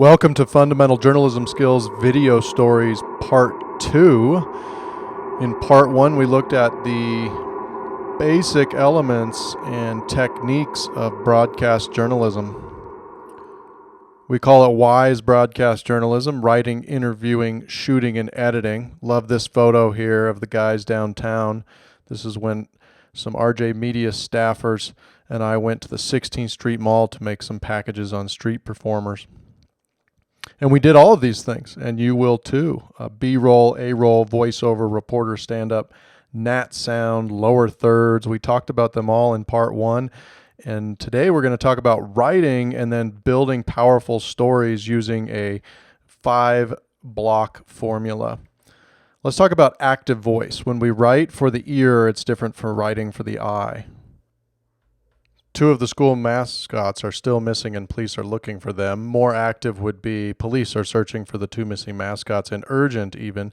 Welcome to Fundamental Journalism Skills Video Stories Part 2. In Part 1, we looked at the basic elements and techniques of broadcast journalism. We call it wise broadcast journalism: writing, interviewing, shooting, and editing. Love this photo here of the guys downtown. This is when some RJ Media staffers and I went to the 16th Street Mall to make some packages on street performers. And we did all of these things, and you will too. B-roll, A-roll, voiceover, reporter stand-up, nat sound, lower thirds. We talked about them all in Part 1. And today we're going to talk about writing and then building powerful stories using a 5-block formula. Let's talk about active voice. When we write for the ear, it's different from writing for the eye. 2 of the school mascots are still missing and police are looking for them. More active would be police are searching for the 2 missing mascots, and urgent even.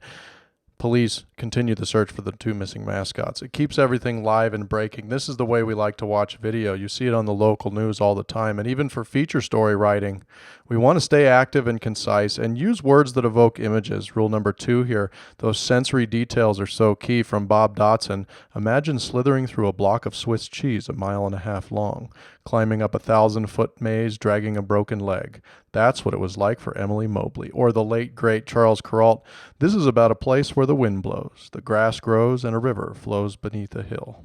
Police continue the search for the 2 missing mascots. It keeps everything live and breaking. This is the way we like to watch video. You see it on the local news all the time. And even for feature story writing, we want to stay active and concise and use words that evoke images. Rule number 2 here, those sensory details are so key. From Bob Dotson: imagine slithering through a block of Swiss cheese 1.5 miles long, climbing up a 1,000-foot maze, dragging a broken leg. That's what it was like for Emily Mobley. Or the late, great Charles Kuralt: this is about a place where the wind blows, the grass grows, and a river flows beneath a hill.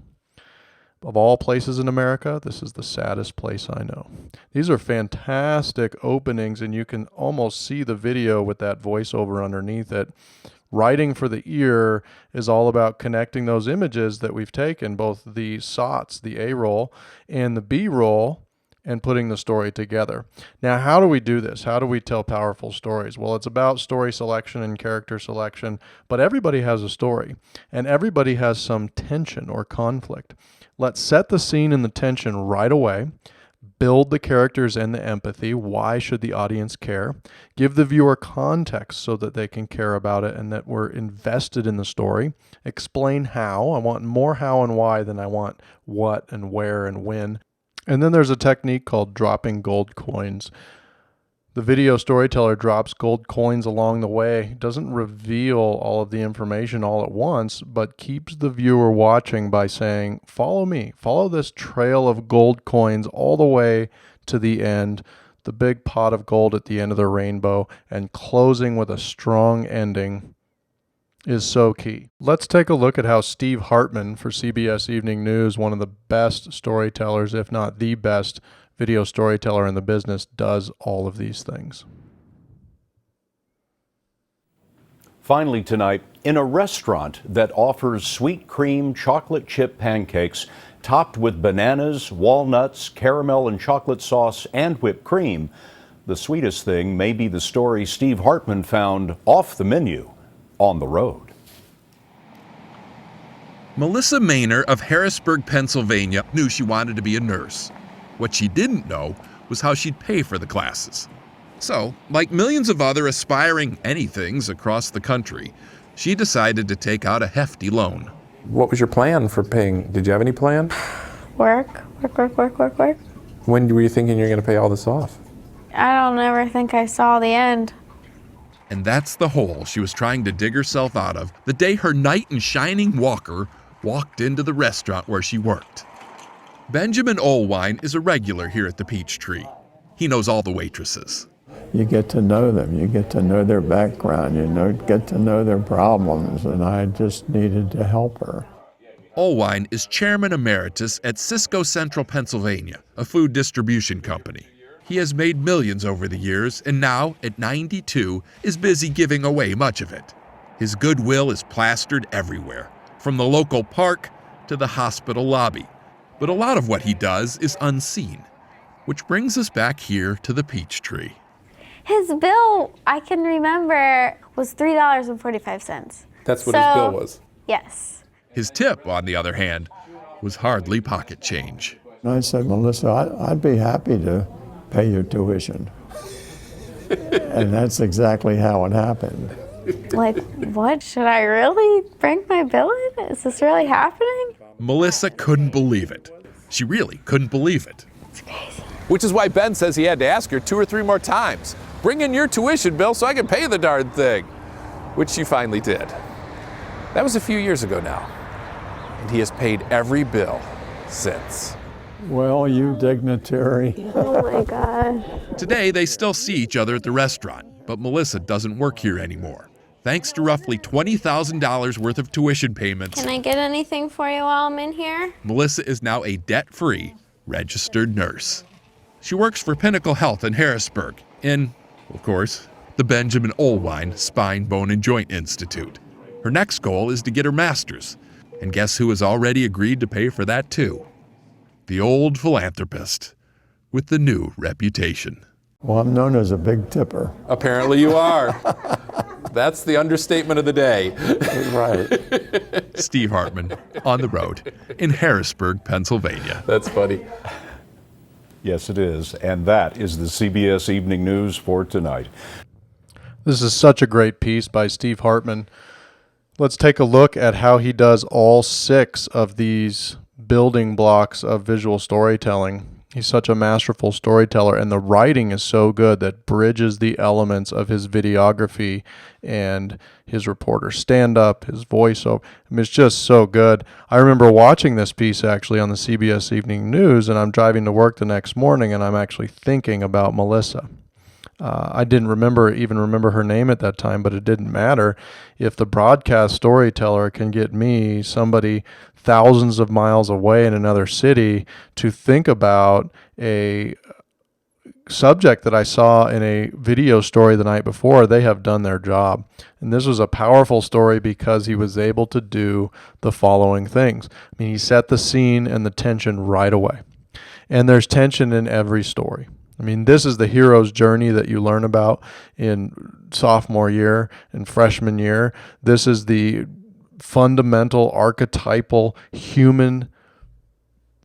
Of all places in America, this is the saddest place I know. These are fantastic openings, and you can almost see the video with that voiceover underneath it. Writing for the ear is all about connecting those images that we've taken, both the SOTs, the A-roll, and the B-roll, and putting the story together. Now, how do we do this? How do we tell powerful stories? Well, it's about story selection and character selection, but everybody has a story, and everybody has some tension or conflict. Let's set the scene and the tension right away. Build the characters and the empathy. Why should the audience care? Give the viewer context so that they can care about it and that we're invested in the story. Explain how. I want more how and why than I want what and where and when. And then there's a technique called dropping gold coins. The video storyteller drops gold coins along the way, doesn't reveal all of the information all at once, but keeps the viewer watching by saying, follow me, follow this trail of gold coins all the way to the end, the big pot of gold at the end of the rainbow, and closing with a strong ending is so key. Let's take a look at how Steve Hartman for CBS Evening News, one of the best storytellers, if not the best video storyteller in the business, does all of these things. Finally tonight, in a restaurant that offers sweet cream chocolate chip pancakes topped with bananas, walnuts, caramel and chocolate sauce, and whipped cream, the sweetest thing may be the story Steve Hartman found off the menu on the road. Melissa Maynor of Harrisburg, Pennsylvania, knew she wanted to be a nurse. What she didn't know was how she'd pay for the classes. So, like millions of other aspiring anythings across the country, she decided to take out a hefty loan. What was your plan for paying? Did you have any plan? Work. When were you thinking you're going to pay all this off? I don't ever think I saw the end. And that's the hole she was trying to dig herself out of the day her knight in shining walker walked into the restaurant where she worked. Benjamin Olwine is a regular here at the Peachtree. He knows all the waitresses. You get to know them, you get to know their background, get to know their problems, and I just needed to help her. Olwine is chairman emeritus at Cisco Central Pennsylvania, a food distribution company. He has made millions over the years, and now, at 92, is busy giving away much of it. His goodwill is plastered everywhere, from the local park to the hospital lobby. But a lot of what he does is unseen, which brings us back here to the Peachtree. His bill, I can remember, was $3.45. That's what his bill was? Yes. His tip, on the other hand, was hardly pocket change. And I said, Melissa, I'd be happy to pay your tuition. And that's exactly how it happened. Like, what? Should I really bring my bill in? Is this really happening? Melissa couldn't believe it. She really couldn't believe it. It's crazy. Which is why Ben says he had to ask her 2 or 3 more times. bring in your tuition bill so I can pay the darn thing, which she finally did. That was a few years ago now, and he has paid every bill since. Well, you dignitary. Oh my gosh. Today, they still see each other at the restaurant, but Melissa doesn't work here anymore. Thanks to roughly $20,000 worth of tuition payments, Can I get anything for you while I'm in here? Melissa is now a debt-free registered nurse. She works for Pinnacle Health in Harrisburg in, of course, the Benjamin Olwine Spine, Bone, and Joint Institute. Her next goal is to get her master's, and guess who has already agreed to pay for that too? The old philanthropist with the new reputation. Well, I'm known as a big tipper. Apparently you are. That's the understatement of the day. Right. Steve Hartman on the road in Harrisburg, Pennsylvania. That's funny. Yes, it is. And that is the CBS Evening News for tonight. This is such a great piece by Steve Hartman. Let's take a look at how he does all 6 of these building blocks of visual storytelling. He's such a masterful storyteller, and the writing is so good that bridges the elements of his videography and his reporter stand-up, his voiceover. I mean, it's just so good. I remember watching this piece actually on the CBS Evening News, and I'm driving to work the next morning, and I'm actually thinking about Melissa. I didn't even remember her name at that time, but it didn't matter. If the broadcast storyteller can get me, somebody thousands of miles away in another city, to think about a subject that I saw in a video story the night before, they have done their job. And this was a powerful story because he was able to do the following things. I mean, he set the scene and the tension right away. And there's tension in every story. I mean, this is the hero's journey that you learn about in sophomore year and freshman year. This is the fundamental, archetypal human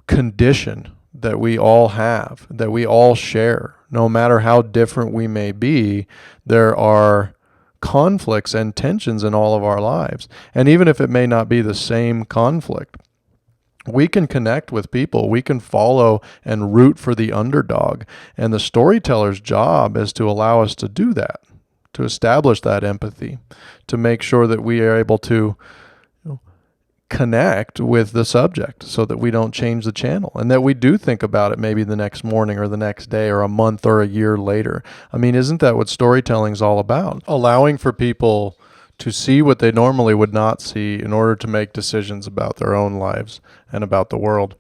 condition that we all have, that we all share. No matter how different we may be, there are conflicts and tensions in all of our lives. And even if it may not be the same conflict, we can connect with people. We can follow and root for the underdog. And the storyteller's job is to allow us to do that, to establish that empathy, to make sure that we are able to connect with the subject so that we don't change the channel and that we do think about it maybe the next morning or the next day or a month or a year later. I mean, isn't that what storytelling is all about? Allowing for people to see what they normally would not see in order to make decisions about their own lives and about the world.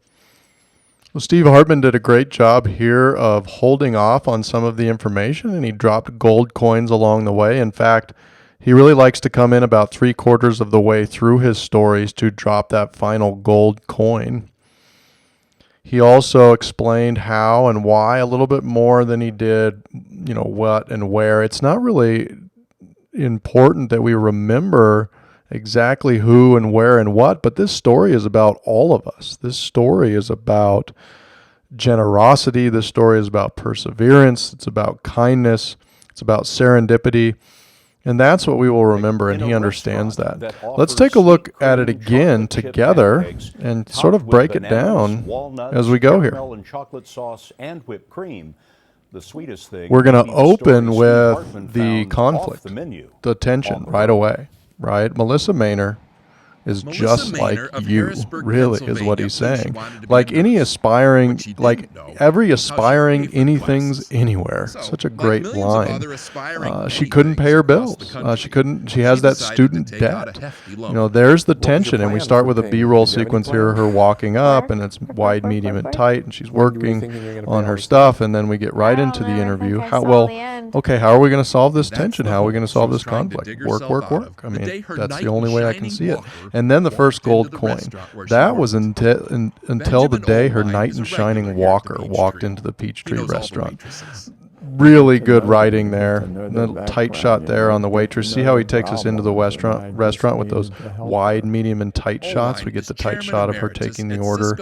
Well, Steve Hartman did a great job here of holding off on some of the information, and he dropped gold coins along the way. In fact, he really likes to come in about 3/4 of the way through his stories to drop that final gold coin. He also explained how and why a little bit more than he did, what and where. It's not really important that we remember exactly who and where and what, but this story is about all of us. This story is about generosity. This story is about perseverance. It's about kindness. It's about serendipity. And that's what we will remember, and he understands that. Let's take a look at it again together and sort of break it down as we go here. And chocolate sauce and whipped cream. The sweetest thing. We're going to open with the conflict, the tension right away, right? Melissa Maynor is just like you, really, is what he's saying. Like any aspiring, like every aspiring anything's anywhere. Such a great line. She couldn't pay her bills. She has that student debt. There's the tension, and we start with a B-roll sequence here, her walking up, and it's wide, medium, and tight, and she's working on her stuff, and then we get right into the interview. How are we going to solve this tension? How are we going to solve this conflict? Work. I mean, that's the only way I can see it. And then the first gold coin. That was until the day her knight in shining walker walked into the Peachtree restaurant. Really good writing there. The tight shot there on the waitress. See how he takes us into the restaurant with those wide, medium, and tight shots? We get the tight shot of her taking the order.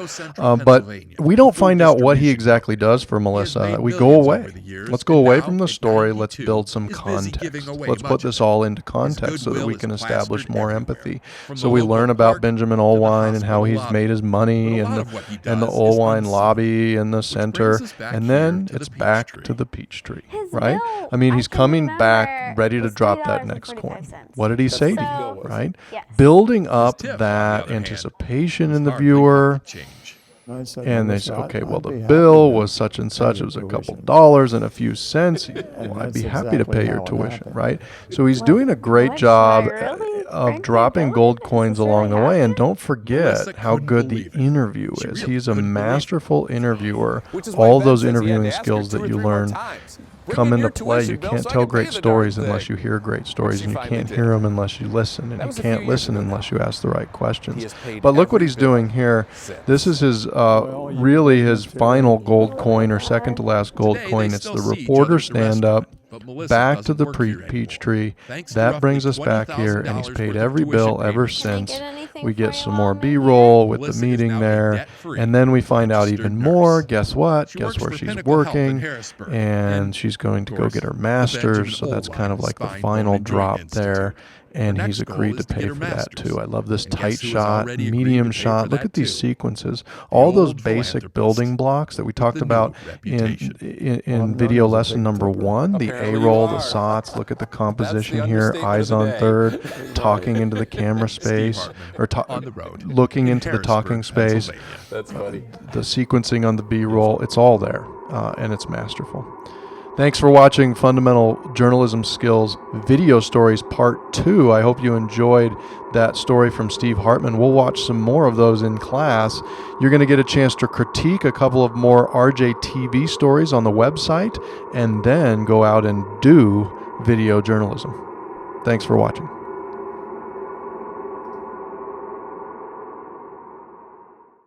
But we don't find out what he exactly does for Melissa. We go away. Let's go away from the story. Let's build some context. Let's put this all into context so that we can establish more empathy. So we learn about Benjamin Olwine and how he's made his money and the Olwine lobby and the center. And then it's back to the Peach Peachtree, His right? bill, I mean, I he's can coming remember, back ready to was drop that next coin. $3.45. What did he say to So- you, right? Yes. Building up tip, on the that other hand, anticipation was in the hardly viewer. pocket change. I said, And they "Listen, say, okay, well, I'd the be happy bill to was such and pay such. It your was a couple tuition." dollars and a few cents. Well, I'd be that's happy to exactly pay your how it tuition, happened. right? So he's What- doing a great what? job Should I really of break my dropping billet? gold Is coins this along the really way. And happening? don't forget Melissa how couldn't good the believe it. interview She is. really He's a couldn't believe it. masterful interviewer. Which is why All Ben those says he had to interviewing ask her skills 2 that or you 3 more learn times. Bring come in your into play. tuition You bill can't so I tell can pay great the darn stories unless thing. you hear great stories, she and you finally can't did. hear them unless you listen, and That you was a can't few years listen ago unless now. you ask the right He questions. has paid But look what every he's bill doing here. since. This is his you really get his material. final gold coin, or second to last gold Today, coin. they It's still the see each reporter other at the stand up. restaurant, but Melissa Back to doesn't the work here anymore. Peachtree. Thanks to That roughly brings us back here, and he's $20,000 paid worth of every tuition bill ever premiums. Can I since. get anything We for get you some while more I'm in here? B-roll with Melissa the is meeting now a there, debt-free, and then we find out registered even nurse. more. Guess what? She Guess works where for she's Pinnacle Health in working, Harrisburg, and she's going to of go course, get her the master's. Benjamin So that's kind of Olwein like the Spine final Bone and Joint drop Institute. there. And Her he's next agreed goal to is to pay get her for that master's. too. I love this And guess tight who has shot, already agreed medium to pay shot. for Look that at these too? sequences. The All those old basic philanthropist building blocks that we talked with the about new in, reputation. in, Well, I'm in video known as a lesson big number tipper. 1, the Apparently A-roll, you the are. SOTs. Look at the composition the here, understatement of eyes the on day. third, talking into the camera space, Hartman, or on the road, looking in into the talking Harrisburg, space. Pennsylvania. That's funny. The sequencing on the B-roll, it's all there, and it's masterful. Thanks for watching Fundamental Journalism Skills Video Stories Part 2. I hope you enjoyed that story from Steve Hartman. We'll watch some more of those in class. You're going to get a chance to critique a couple of more RJTV stories on the website, and then go out and do video journalism. Thanks for watching.